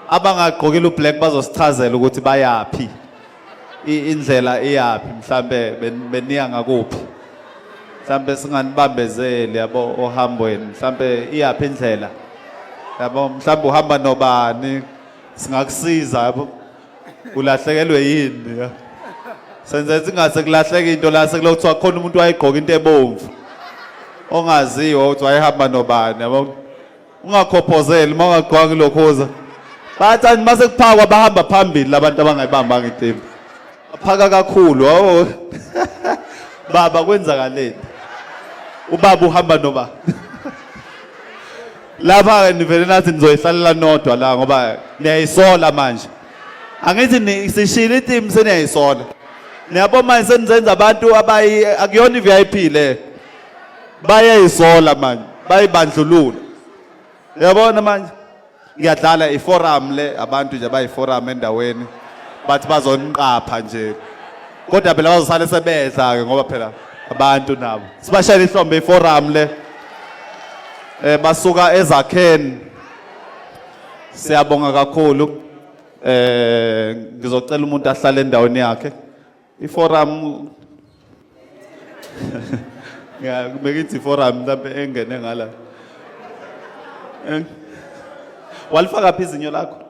abangagqokile ublack bazosichazela ukuthi bayapi indlela iyapi mhlambe beniya ngakuphi mhlambe singanibambezeli yabo ohambweni mhlambe iyapi indlela yabo mhlambe uhamba nobani singakusiza yabo ulahlekelwe yini senze singase kulahleke into la sekulokuthiwa khona umuntu wayegqoka into ebomvu ongaziyo ukuthi wayehamba nobani yabo ungakhophozeli mawungagqoka lokhoza bathi mase kuphakwa bahamba phambili labantu abangayibambanga itembu phaka kakhulu hawo baba kwenzakaleni ubaba uhamba noba lapha nivele nathi nizoyihlalela nodwa la ngoba niyayisola manje angithi sishila iteam seniyayisola niyabo manje senizenza abantu akuyona iVIP le bayayisola manje bayibandlulula yabona manje ngiyadlala iforum le abantu nje bayiforum endaweni bathi bazoniqapha nje kodwa phela bazosala sebedla ke ngoba phela abantu nabo sibashayela ihlombe iforum le basuka ezakheni siyabonga kakhulu ngizocela umuntu ahlale endaweni yakhe iforum ngiyabekithi iforum mhlawumbe engene ngala walifaka phi izinyo lakho